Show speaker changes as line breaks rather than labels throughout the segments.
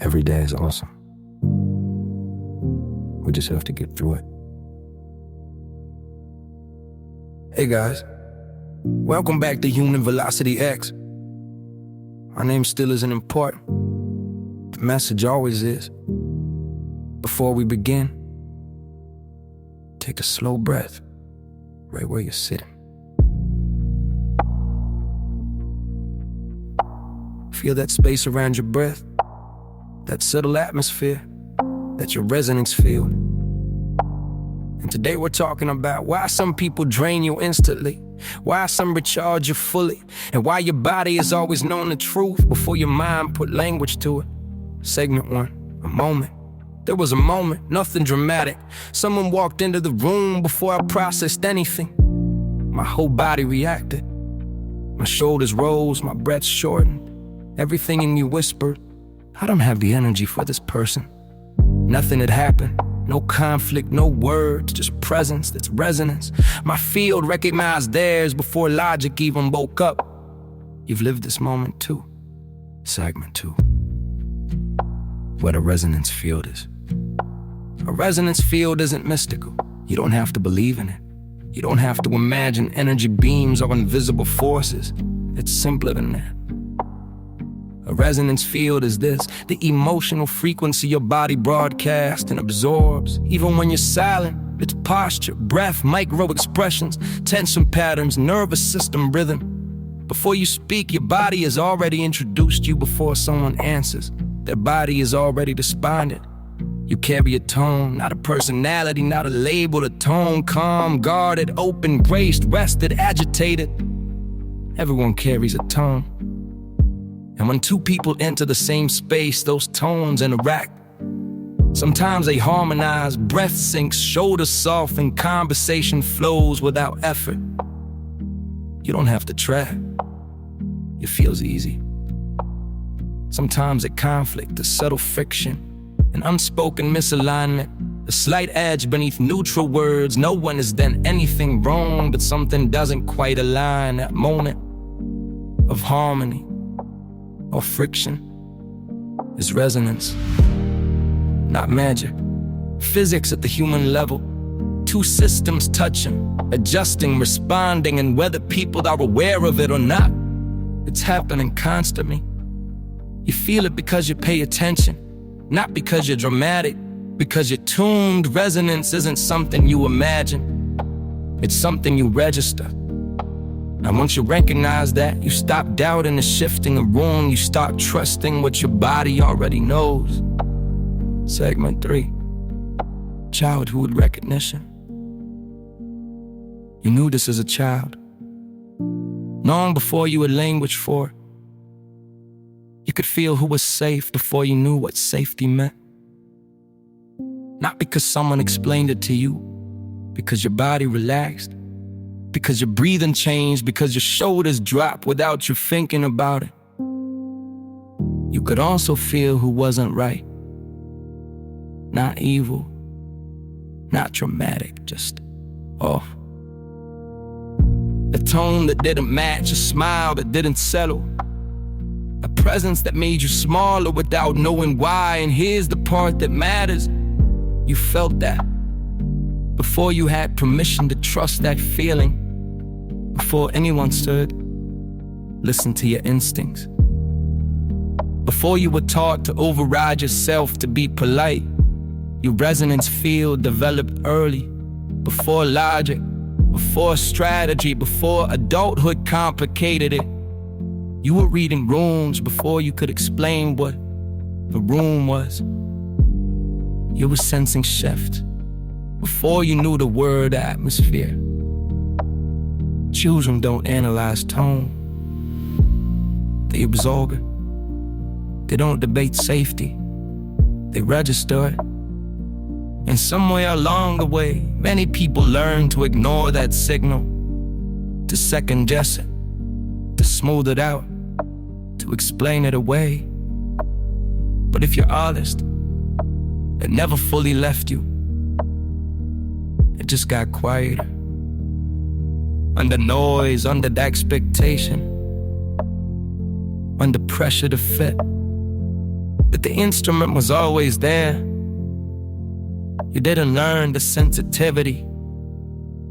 Every day is awesome. We just have to get through it. Hey guys, welcome back to Human Velocity X. Our name still isn't important. The message always is. Before we begin, take a slow breath right where you're sitting. Feel that space around your breath, that subtle atmosphere, that's your resonance field. And today we're talking about why some people drain you instantly, why some recharge you fully, and why your body has always known the truth before your mind put language to it. Segment 1, a moment. There was a moment, nothing dramatic. Someone walked into the room before I processed anything. My whole body reacted. My shoulders rose, my breath shortened. Everything in me whispered, I don't have the energy for this person. Nothing had happened. No conflict, no words, just presence, that's resonance. My field recognized theirs before logic even woke up. You've lived this moment too. Segment 2. What a resonance field is. A resonance field isn't mystical. You don't have to believe in it. You don't have to imagine energy beams or invisible forces. It's simpler than that. A resonance field is this, the emotional frequency your body broadcasts and absorbs. Even when you're silent, it's posture, breath, micro-expressions, tension patterns, nervous system rhythm. Before you speak, your body has already introduced you before someone answers. Their body has already responded. You carry a tone, not a personality, not a label, a tone, calm, guarded, open, graced, rested, agitated. Everyone carries a tone. And when two people enter the same space, those tones interact. Sometimes they harmonize, breath sinks, shoulders soften, conversation flows without effort. You don't have to try. It feels easy. Sometimes a conflict, a subtle friction, an unspoken misalignment, a slight edge beneath neutral words. No one has done anything wrong, but something doesn't quite align. That moment of harmony or friction is resonance, not magic. Physics at the human level. Two systems touching, adjusting, responding, and whether people are aware of it or not, it's happening constantly. You feel it because you pay attention, not because you're dramatic, because you're tuned. Resonance isn't something you imagine, it's something you register. And once you recognize that, you stop doubting the shifting of room, you start trusting what your body already knows. Segment 3, childhood recognition. You knew this as a child, long before you had language for it. You could feel who was safe before you knew what safety meant. Not because someone explained it to you, because your body relaxed, because your breathing changed, because your shoulders dropped without you thinking about it. You could also feel who wasn't right. Not evil, not dramatic, just off. A tone that didn't match, a smile that didn't settle, a presence that made you smaller without knowing why. And here's the part that matters. You felt that before you had permission to trust that feeling. Before anyone stood, listen to your instincts. Before you were taught to override yourself to be polite, your resonance field developed early. Before logic, before strategy, before adulthood complicated it. You were reading rooms before you could explain what the room was. You were sensing shift before you knew the word atmosphere. Children don't analyze tone. They absorb it. They don't debate safety. They register it. And somewhere along the way, many people learn to ignore that signal, to second guess it, to smooth it out, to explain it away. But if you're honest, it never fully left you. It just got quieter. Under noise, under the expectation, under pressure to fit. that the instrument was always there. You didn't learn the sensitivity,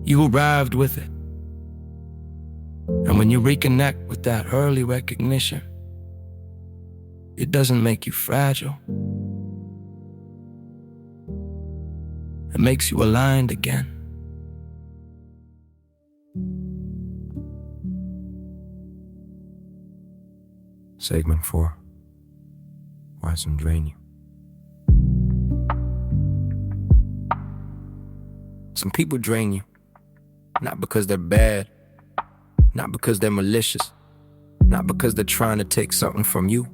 you arrived with it. And when you reconnect with that early recognition, it doesn't make you fragile. It makes you aligned again. Segment 4. Why some drain you? Some people drain you, not because they're bad, not because they're malicious, not because they're trying to take something from you,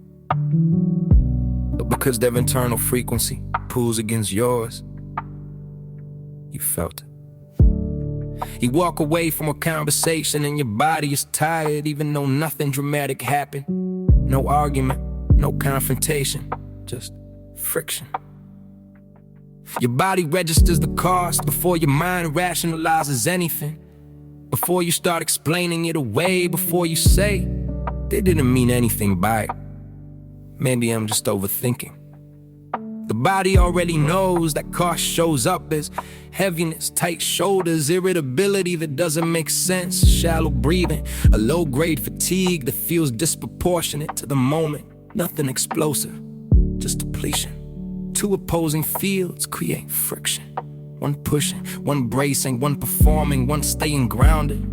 but because their internal frequency pulls against yours. You felt it. You walk away from a conversation and your body is tired, even though nothing dramatic happened. No argument, no confrontation, just friction. Your body registers the cost before your mind rationalizes anything. Before you start explaining it away, before you say, they didn't mean anything by it. Maybe I'm just overthinking. The body already knows that cost shows up as heaviness, tight shoulders, irritability that doesn't make sense, shallow breathing, a low-grade fatigue that feels disproportionate to the moment. Nothing explosive, just depletion. Two opposing fields create friction. One pushing, one bracing, one performing, one staying grounded.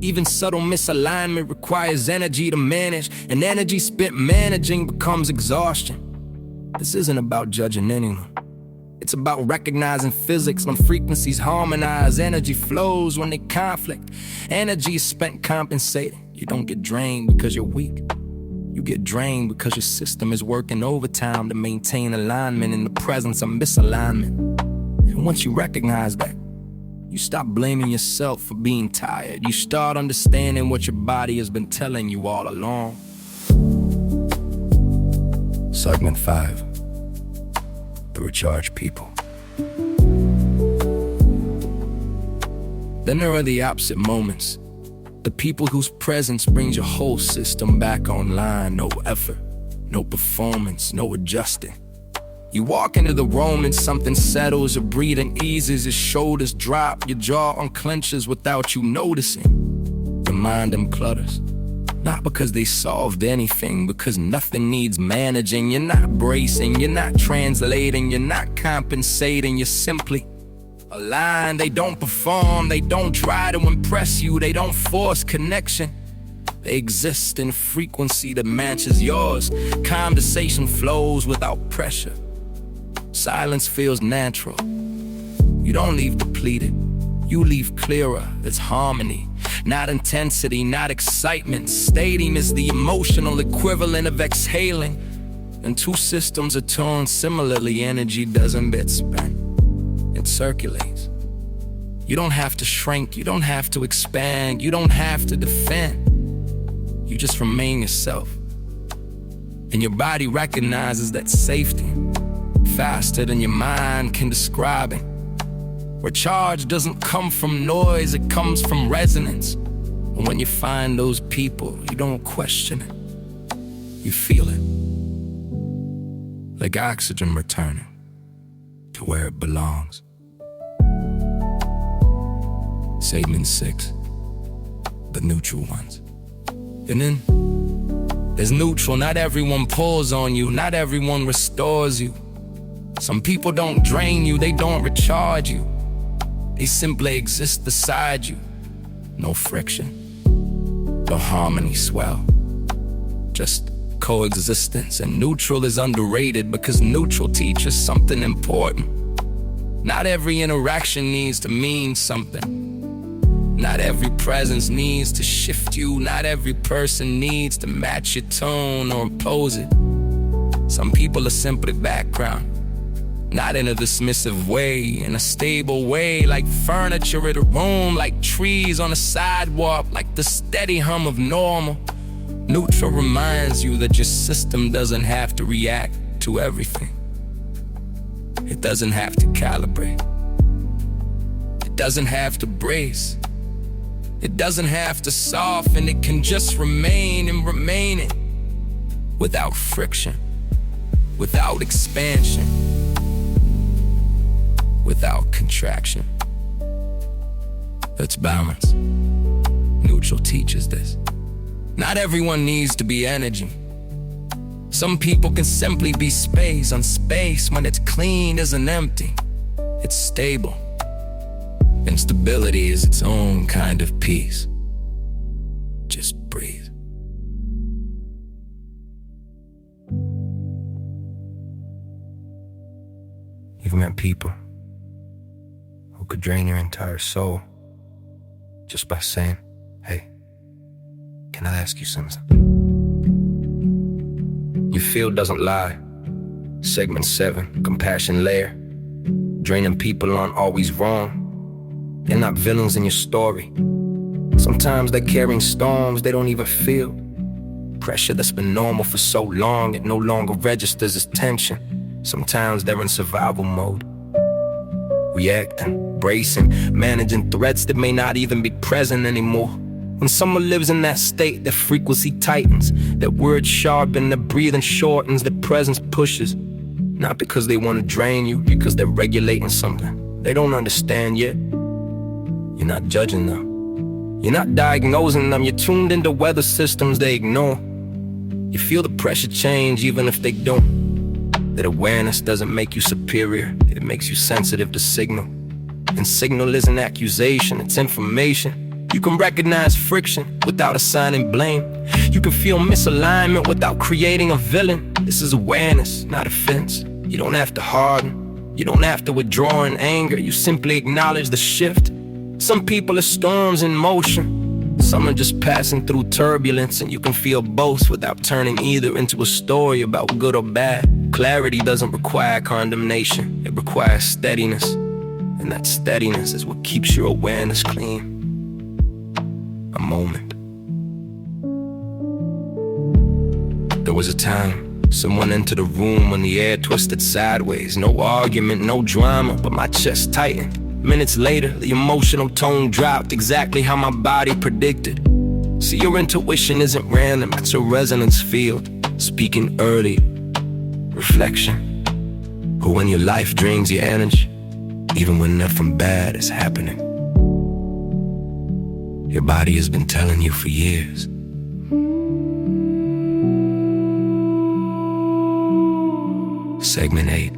Even subtle misalignment requires energy to manage, and energy spent managing becomes exhaustion. This isn't about judging anyone. It's about recognizing physics when frequencies harmonize. Energy flows when they conflict. Energy is spent compensating. You don't get drained because you're weak. You get drained because your system is working overtime to maintain alignment in the presence of misalignment. And once you recognize that, you stop blaming yourself for being tired. You start understanding what your body has been telling you all along. Segment 5. The recharged people. Then there are the opposite moments. The people whose presence brings your whole system back online. No effort, no performance, no adjusting. You walk into the room and something settles, your breathing eases, your shoulders drop, your jaw unclenches without you noticing. Your mind unclutters, not because they solved anything, because nothing needs managing. You're not bracing, you're not translating, you're not compensating, you're simply aligned. They don't perform, they don't try to impress you, they don't force connection. They exist in a frequency that matches yours. Conversation flows without pressure. Silence feels natural. You don't leave depleted, you leave clearer. It's harmony, not intensity, not excitement. Stating is the emotional equivalent of exhaling. And two systems are torn similarly. Energy doesn't get spent, it circulates. You don't have to shrink, you don't have to expand, you don't have to defend. You just remain yourself. And your body recognizes that safety faster than your mind can describe it. Recharge doesn't come from noise, it comes from resonance. And when you find those people, you don't question it, you feel it. Like oxygen returning to where it belongs. Segment 6. The neutral ones. And then there's neutral. Not everyone pulls on you, not everyone restores you. Some people don't drain you, they don't recharge you. They simply exist beside you. No friction, no harmony swell, just coexistence. And neutral is underrated because neutral teaches something important. Not every interaction needs to mean something. Not every presence needs to shift you. Not every person needs to match your tone or impose it. Some people are simply background. Not in a dismissive way, in a stable way, like furniture in a room, like trees on a sidewalk, like the steady hum of normal. Neutral reminds you that your system doesn't have to react to everything. It doesn't have to calibrate. It doesn't have to brace. It doesn't have to soften. It can just remain and remaining without friction. without expansion, without contraction. That's balance. Neutral teaches this. Not everyone needs to be energy. Some people can simply be space. On space, when it's clean, isn't empty. It's stable. Instability is its own kind of peace. Just breathe. You've met people who could drain your entire soul just by saying, "Hey, can I ask you something?" Your field doesn't lie. Segment 7, compassion layer. Draining people aren't always wrong. They're not villains in your story. Sometimes they're carrying storms they don't even feel. Pressure that's been normal for so long, it no longer registers as tension. Sometimes they're in survival mode, reacting, bracing, managing threats that may not even be present anymore. When someone lives in that state, their frequency tightens, their words sharpen, their breathing shortens, their presence pushes. Not because they want to drain you, because they're regulating something they don't understand yet. You're not judging them. You're not diagnosing them. You're tuned into weather systems they ignore. You feel the pressure change even if they don't. That awareness doesn't make you superior. It makes you sensitive to signal. And signal isn't accusation, it's information. You can recognize friction without assigning blame. You can feel misalignment without creating a villain. This is awareness, not offense. You don't have to harden. You don't have to withdraw in anger. You simply acknowledge the shift. Some people are storms in motion. Some are just passing through turbulence, and you can feel both without turning either into a story about good or bad. Clarity doesn't require condemnation. It requires steadiness. And that steadiness is what keeps your awareness clean. A moment. There was a time someone entered the room when the air twisted sideways. No argument, no drama, but my chest tightened. Minutes later, the emotional tone dropped exactly how my body predicted. See, your intuition isn't random, it's a resonance field. Speaking early, reflection. But when your life drains your energy, even when nothing bad is happening, your body has been telling you for years. Segment 8.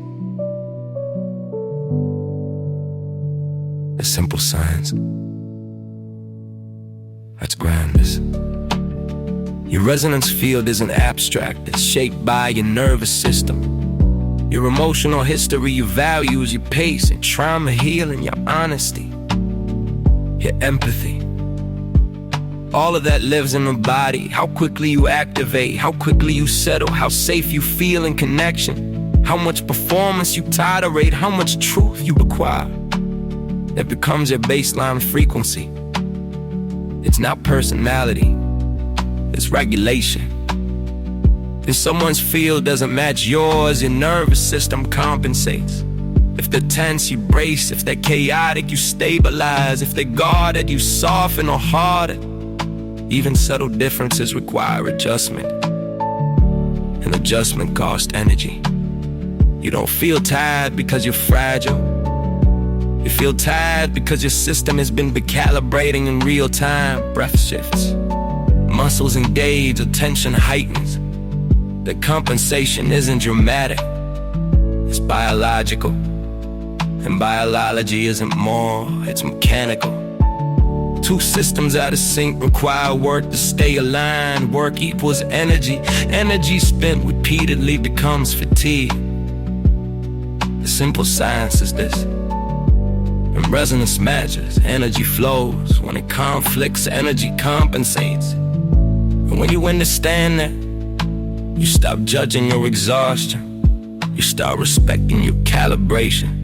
The simple signs. Let's ground this. Your resonance field isn't abstract, it's shaped by your nervous system. Your emotional history, your values, your pace, your trauma healing, your honesty, your empathy. All of that lives in the body. How quickly you activate, how quickly you settle, how safe you feel in connection, how much performance you tolerate, how much truth you require. That becomes your baseline frequency. It's not personality, it's regulation. If someone's field doesn't match yours, your nervous system compensates. If they're tense, you brace. If they're chaotic, you stabilize. If they're guarded, you soften or harden. Even subtle differences require adjustment. And adjustment costs energy. You don't feel tired because you're fragile. You feel tired because your system has been recalibrating in real time. Breath shifts, muscles engage, attention heightens. The compensation isn't dramatic, it's biological. And biology isn't more, it's mechanical. Two systems out of sync require work to stay aligned. Work equals energy. Energy spent repeatedly becomes fatigue. The simple science is this. When resonance matches, energy flows. When it conflicts, energy compensates. And when you understand that, you stop judging your exhaustion. You start respecting your calibration.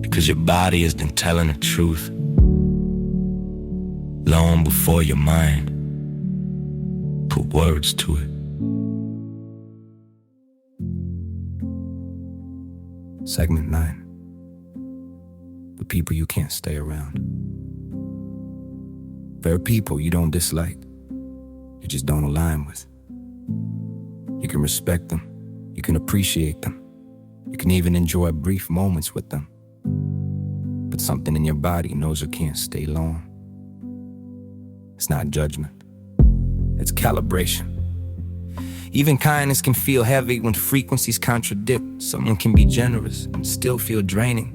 Because your body has been telling the truth long before your mind put words to it. Segment 9. The people you can't stay around. There are people you don't dislike, you just don't align with. You can respect them. You can appreciate them. You can even enjoy brief moments with them. But something in your body knows it can't stay long. It's not judgment. It's calibration. Even kindness can feel heavy when frequencies contradict. Someone can be generous and still feel draining.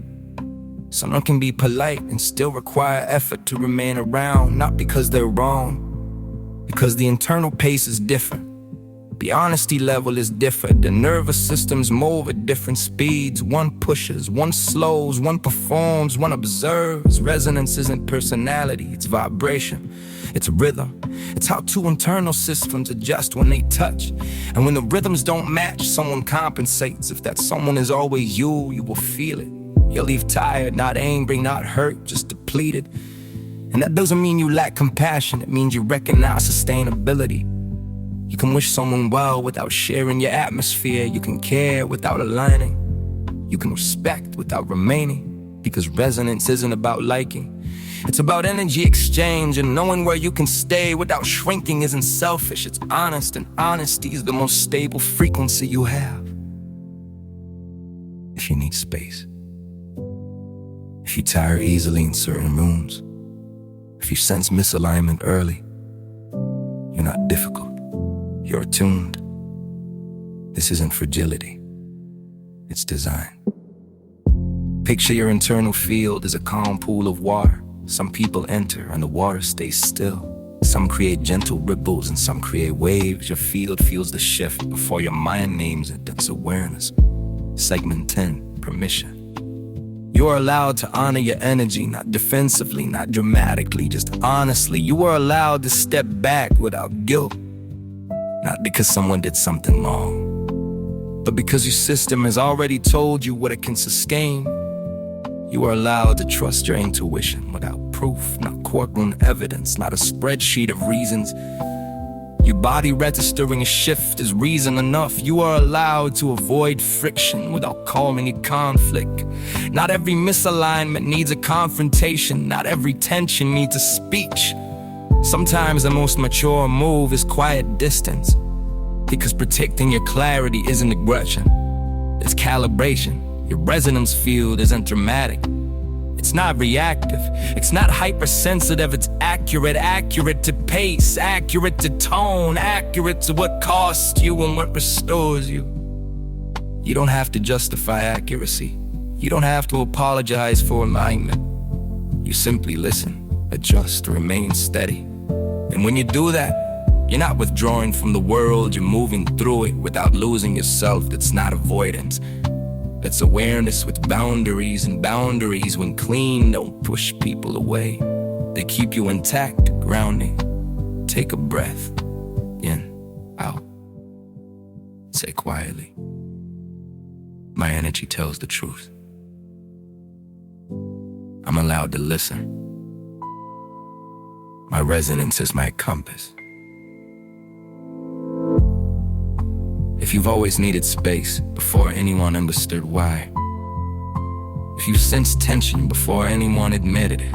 Someone can be polite and still require effort to remain around, not because they're wrong, because the internal pace is different. The honesty level is different. The nervous systems move at different speeds. One pushes, one slows, one performs, one observes. Resonance isn't personality, it's vibration. It's rhythm. It's how two internal systems adjust when they touch. And when the rhythms don't match, someone compensates. If that someone is always you, you will feel it. You'll leave tired, not angry, not hurt, just depleted. And that doesn't mean you lack compassion. It means you recognize sustainability. You can wish someone well without sharing your atmosphere. You can care without aligning. You can respect without remaining. Because resonance isn't about liking. It's about energy exchange, and knowing where you can stay without shrinking isn't selfish. It's honest, and honesty is the most stable frequency you have. If you need space, if you tire easily in certain rooms, if you sense misalignment early, you're not difficult. You're attuned. This isn't fragility. It's design. Picture your internal field as a calm pool of water. Some people enter and the water stays still. Some create gentle ripples and some create waves. Your field feels the shift before your mind names it. That's awareness. Segment 10, permission. You are allowed to honor your energy, not defensively, not dramatically, just honestly. You are allowed to step back without guilt. Not because someone did something wrong, but because your system has already told you what it can sustain. You are allowed to trust your intuition without proof, not courtroom evidence, not a spreadsheet of reasons. Your body registering a shift is reason enough. You are allowed to avoid friction without calling it conflict. Not every misalignment needs a confrontation. Not every tension needs a speech. Sometimes the most mature move is quiet distance, because protecting your clarity isn't aggression, it's calibration. Your resonance field isn't dramatic, it's not reactive, it's not hypersensitive, it's accurate. Accurate to pace, accurate to tone, accurate to what costs you and what restores you. You don't have to justify accuracy. You don't have to apologize for alignment. You simply listen, adjust, remain steady. And when you do that, you're not withdrawing from the world, you're moving through it without losing yourself. That's not avoidance. That's awareness with boundaries, and boundaries, when clean, don't push people away. They keep you intact, grounding. Take a breath, in, out. Say quietly, my energy tells the truth. I'm allowed to listen. My resonance is my compass. If you've always needed space before anyone understood why, if you sensed tension before anyone admitted it,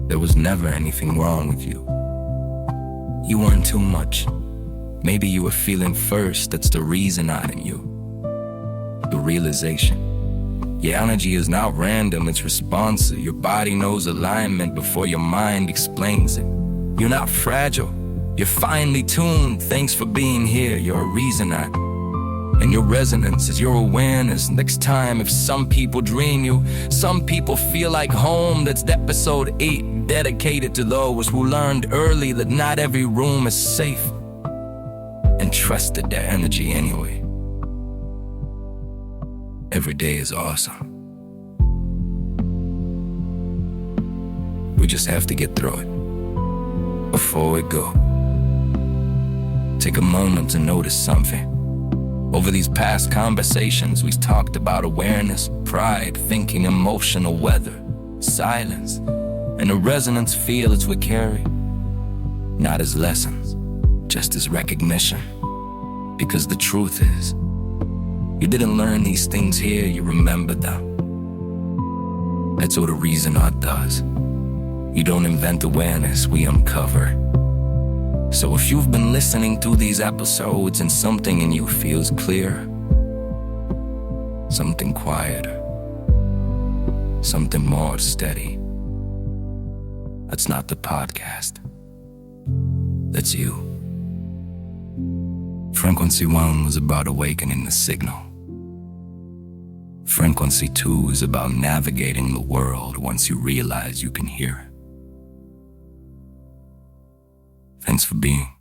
there was never anything wrong with you. You weren't too much. Maybe you were feeling first. That's the reason not in you. The realization. Your energy is not random, it's responsive. Your body knows alignment before your mind explains it. You're not fragile, you're finely tuned. Thanks for being here, you're a reason not. And your resonance is your awareness. Next time, if some people dream you, some people feel like home. That's episode 8, dedicated to those who learned early that not every room is safe, and trusted their energy anyway. Every day is awesome. We just have to get through it. Before we go, take a moment to notice something. Over these past conversations, we've talked about awareness, pride, thinking, emotional weather, silence, and the resonance fields we carry. Not as lessons, just as recognition. Because the truth is, you didn't learn these things here, you remembered them. That's what a reason art does. You don't invent awareness, we uncover.
So if you've been listening to these episodes and something in you feels clear, something quieter, something more steady, that's not the podcast. That's you. Frequency 1 was about awakening the signal. Frequency 2 is about navigating the world once you realize you can hear it. Thanks for being.